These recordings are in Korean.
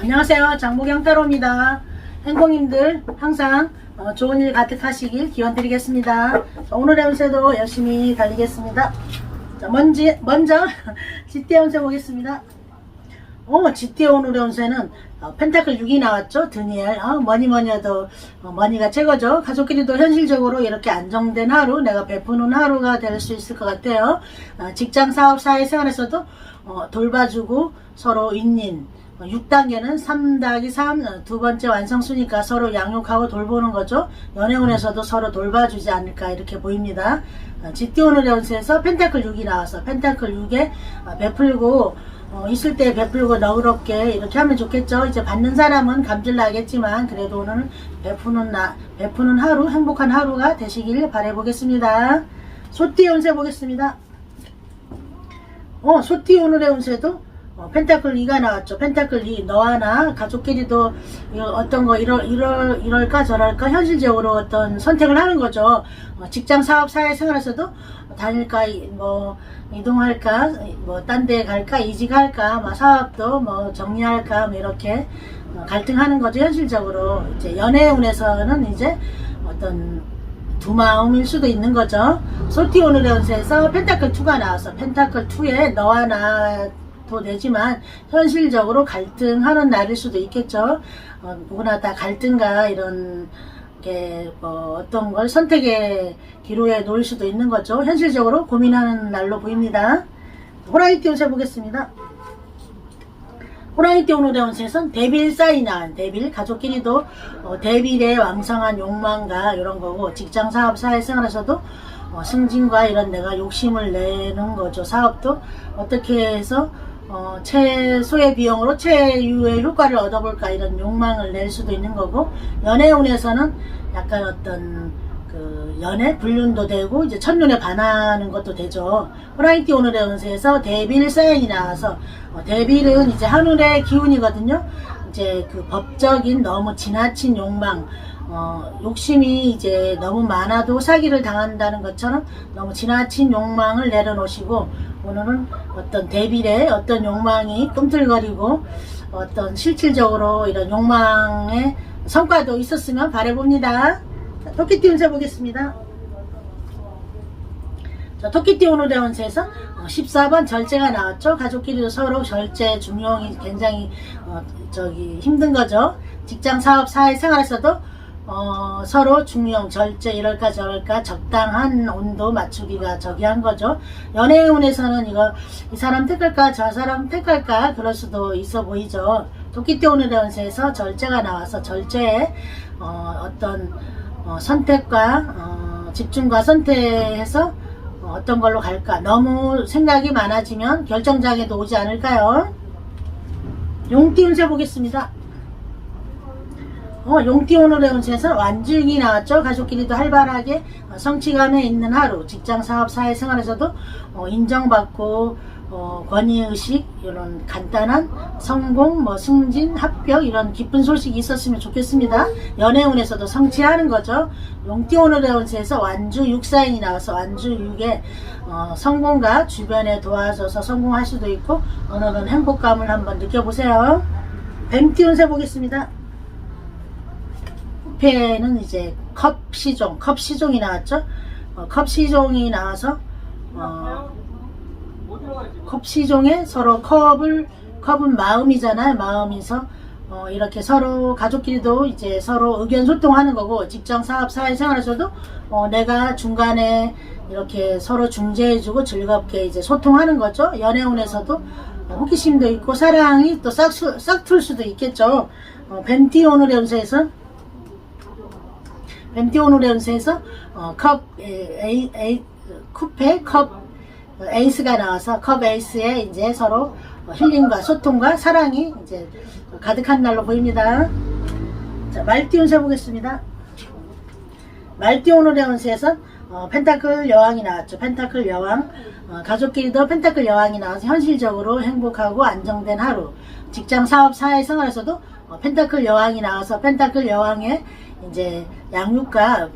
안녕하세요. 장보경 타로입니다. 행복님들 항상 좋은 일 가득하시길 기원 드리겠습니다. 오늘의 운세도 열심히 달리겠습니다. 자, 먼저 GT 운세 보겠습니다. GT 오늘의 운세는 펜타클 6이 나왔죠. 드니엘. 뭐니 해도 머니가 최고죠. 가족끼리도 현실적으로 이렇게 안정된 하루, 내가 베푸는 하루가 될 수 있을 것 같아요. 직장, 사업, 사회생활에서도 돌봐주고 서로 윈윈. 6단계는 3-3 두 번째 완성수니까 서로 양육하고 돌보는 거죠. 연애운에서도 서로 돌봐주지 않을까 이렇게 보입니다. GT 오늘의 운세에서 펜타클 6이 나와서 펜타클 6에 베풀고 있을 때 베풀고 너그럽게 이렇게 하면 좋겠죠. 이제 받는 사람은 감질나겠지만 그래도 오늘은 베푸는 하루, 행복한 하루가 되시길 바라보겠습니다. 소띠 운세 보겠습니다. 소띠 오늘의 운세도 펜타클 2가 나왔죠. 펜타클 2, 너와 나 가족끼리도 어떤 거 이럴까 저럴까 현실적으로 어떤 선택을 하는 거죠. 직장, 사업, 사회생활에서도 다닐까, 이동할까, 딴 데 갈까, 이직할까, 사업도 정리할까, 이렇게 갈등하는 거죠. 현실적으로. 이제 연애운에서는 이제 어떤 두 마음일 수도 있는 거죠. 소띠 오늘의 운세에서 펜타클 2가 나와서 펜타클 2에 너와 나도 되지만 현실적으로 갈등하는 날일 수도 있겠죠. 누구나 다 갈등과 이런 게 어떤 걸 선택의 기로에 놓을 수도 있는 거죠. 현실적으로 고민하는 날로 보입니다. 호랑이띠 운세 보겠습니다. 호랑이띠 오늘의 운세에선 데빌 사인한 데빌, 가족끼리도 데빌의 왕성한 욕망과 이런 거고, 직장, 사업, 사회생활에서도 승진과 이런 내가 욕심을 내는 거죠. 사업도 어떻게 해서 최소의 비용으로 최유의 효과를 얻어볼까 이런 욕망을 낼 수도 있는 거고, 연애운에서는 약간 어떤 연애 불륜도 되고 이제 첫눈에 반하는 것도 되죠. 호랑이띠 오늘의 운세에서 데빌 사인이 나와서 데빌은 이제 하늘의 기운이거든요. 이제 법적인 너무 지나친 욕망, 욕심이 이제 너무 많아도 사기를 당한다는 것처럼 너무 지나친 욕망을 내려놓으시고, 오늘은 어떤 데빌의 어떤 욕망이 꿈틀거리고 어떤 실질적으로 이런 욕망의 성과도 있었으면 바라봅니다. 자, 토끼띠 운세 보겠습니다. 자, 토끼띠 오늘의 운세에서 14번 절제가 나왔죠. 가족끼리도 서로 절제, 중용이 굉장히 힘든 거죠. 직장, 사업, 사회생활에서도 서로 중용, 절제, 이럴까 저럴까 적당한 온도 맞추기가 한 거죠. 연애운에서는 이 사람 택할까 저 사람 택할까 그럴 수도 있어 보이죠. 토끼띠 오늘의 운세에서 절제가 나와서 절제에 어떤 선택과 집중과 선택해서 어떤 걸로 갈까, 너무 생각이 많아지면 결정장애도 오지 않을까요? 용띠 운세 보겠습니다. 용띠 오늘의 운세에서 완주기 나왔죠. 가족끼리도 활발하게 성취감에 있는 하루, 직장, 사업, 사회생활에서도 인정받고 권위의식, 이런 간단한 성공, 승진, 합격 이런 기쁜 소식이 있었으면 좋겠습니다. 연애운에서도 성취하는 거죠. 용띠 오늘의 운세에서 완주 6사인이 나와서 완주 6에 성공과 주변에 도와줘서 성공할 수도 있고, 오늘은 행복감을 한번 느껴보세요. 뱀띠 운세 보겠습니다. 후패는 이제 컵시종이 나왔죠. 컵시종이 나와서 컵시종에 서로 컵은 마음이잖아요. 마음이서 이렇게 서로 가족끼리도 이제 서로 의견 소통하는 거고, 직장, 사업, 사회생활에서도 내가 중간에 이렇게 서로 중재해주고 즐겁게 이제 소통하는 거죠. 연애운에서도 호기심도 있고 사랑이 또 싹틀 수도 있겠죠. 뱀띠 오늘의 운세에서 컵 에이스가 나와서 컵 에이스에 이제 서로 힐링과 소통과 사랑이 이제 가득한 날로 보입니다. 자, 말띠 운세 보겠습니다. 말띠 오늘의 운세에서 펜타클 여왕이 나왔죠. 펜타클 여왕, 가족끼리도 펜타클 여왕이 나와서 현실적으로 행복하고 안정된 하루, 직장, 사업, 사회생활에서도 펜타클 여왕이 나와서 펜타클 여왕의 이제 양육과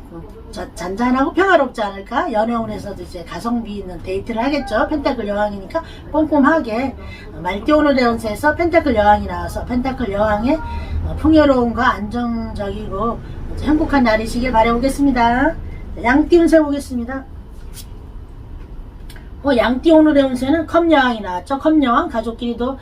잔잔하고 평화롭지 않을까? 연애운에서도 이제 가성비 있는 데이트를 하겠죠. 펜타클 여왕이니까 꼼꼼하게 말띠오는 레온스에서 펜타클 여왕이 나와서 펜타클 여왕의 풍요로움과 안정적이고 행복한 날이시길 바라보겠습니다. 양띠운 세보겠습니다. 양띠 오늘의 운세는 컵여왕이 나왔죠. 컵여왕 가족끼리도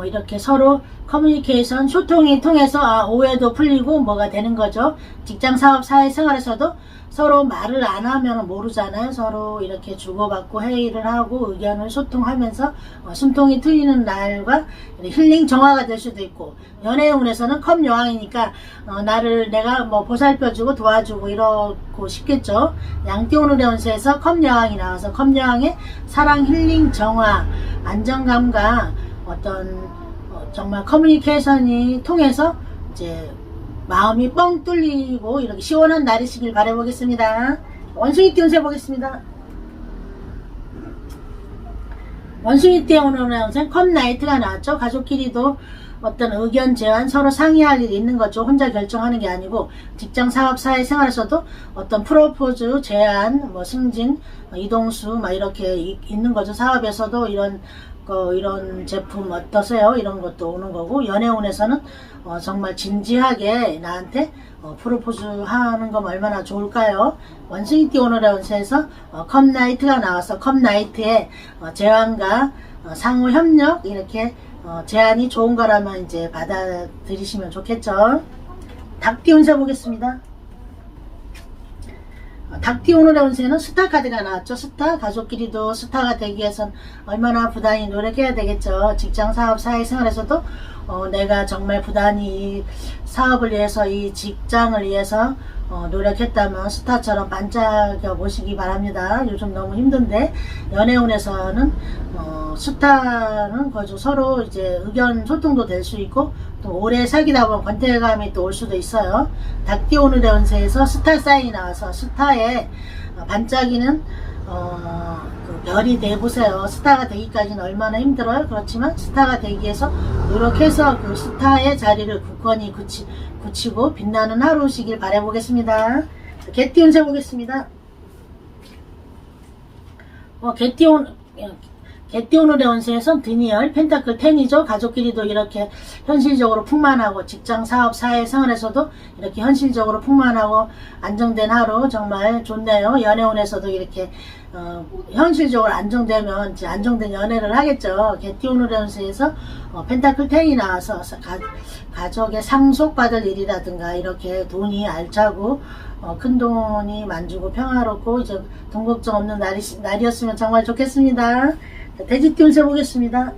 이렇게 서로 커뮤니케이션 소통이 통해서 오해도 풀리고 뭐가 되는 거죠. 직장 사업 사회생활에서도 서로 말을 안 하면 모르잖아요. 서로 이렇게 주고받고 회의를 하고 의견을 소통하면서 숨통이 트이는 날과 힐링 정화가 될 수도 있고, 연애운에서는 컵 여왕이니까 나를 내가 뭐 보살펴주고 도와주고 이러고 싶겠죠. 양띠 오늘의 운세에서 컵 여왕이 나와서 컵 여왕의 사랑, 힐링, 정화, 안정감과 어떤 정말 커뮤니케이션이 통해서 이제 마음이 뻥 뚫리고 이렇게 시원한 날이시길 바라보겠습니다. 원숭이띠 운세 보겠습니다. 원숭이띠 오늘의 운세 컵나이트가 나왔죠. 가족끼리도 어떤 의견 제안 서로 상의할 일이 있는 거죠. 혼자 결정하는 게 아니고 직장 사업 사회 생활에서도 어떤 프로포즈 제안 뭐 승진 이동수 막 이렇게 있는 거죠. 사업에서도 이런 제품 어떠세요? 이런 것도 오는 거고, 연애운에서는 정말 진지하게 나한테 프로포즈 하는 거 얼마나 좋을까요? 원숭이띠 오늘의 운세에서 컵나이트가 나와서 컵나이트의 제안과 상호 협력 이렇게 제안이 좋은 거라면 이제 받아들이시면 좋겠죠. 닭띠 운세 보겠습니다. 닭띠 오늘의 운세는 스타 카드가 나왔죠. 스타, 가족끼리도 스타가 되기 위해선 얼마나 부단히 노력해야 되겠죠. 직장 사업 사회생활에서도 내가 정말 부단히 사업을 위해서 이 직장을 위해서 노력했다면 스타처럼 반짝여 보시기 바랍니다. 요즘 너무 힘든데, 연애운에서는 스타는 거죠. 서로 이제 의견 소통도 될 수 있고 또 오래 사귀다 보면 권태감이 또 올 수도 있어요. 닭띠 오늘의 운세에서 스타 사인이 나와서 스타에 반짝이는 그 별이 돼보세요. 스타가 되기까지는 얼마나 힘들어요. 그렇지만 스타가 되기 위해서 노력해서 그 스타의 자리를 굳건히 굳히고 빛나는 하루시길 바라보겠습니다. 개띠 운세 보겠습니다. 개띠 오늘의 운세에선 드니얼 펜타클 10이죠. 가족끼리도 이렇게 현실적으로 풍만하고 직장 사업 사회 생활에서도 이렇게 현실적으로 풍만하고 안정된 하루 정말 좋네요. 연애운에서도 이렇게 현실적으로 안정되면 이제 안정된 연애를 하겠죠. 개띠 오늘의 운세에서 펜타클 10이 나와서 가족의 상속받을 일이라든가 이렇게 돈이 알차고 큰 돈이 만주고 평화롭고 이제 돈 걱정 없는 날이었으면 정말 좋겠습니다. 돼지띠 운세 보겠습니다.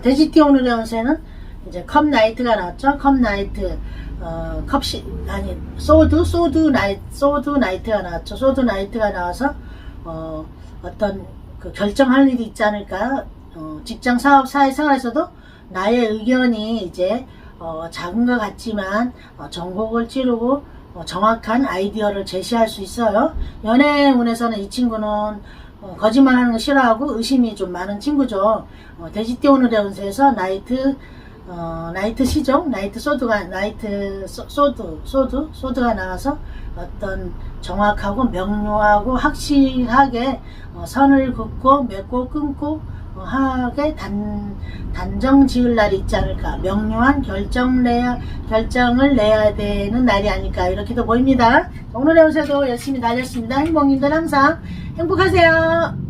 돼지띠 오늘의 운세는 이제 컵 나이트가 나왔죠. 컵 나이트, 소드 나이트가 나왔죠. 소드 나이트가 나와서 어떤 그 결정할 일이 있지 않을까. 직장 사업 사회생활에서도 나의 의견이 이제 작은 것 같지만 전곡을 찌르고 정확한 아이디어를 제시할 수 있어요. 연애운에서는 이 친구는 거짓말하는 거 싫어하고 의심이 좀 많은 친구죠. 돼지띠 오늘의 운세에서 나이트 시종, 소드가 나와서 어떤 정확하고 명료하고 확실하게 선을 긋고 맺고 끊고 하게 단정 지을 날이 있지 않을까. 명료한 결정을 내야 되는 날이 아닐까 이렇게도 보입니다. 오늘의 운세도 열심히 다녔습니다. 행복님들 항상 행복하세요.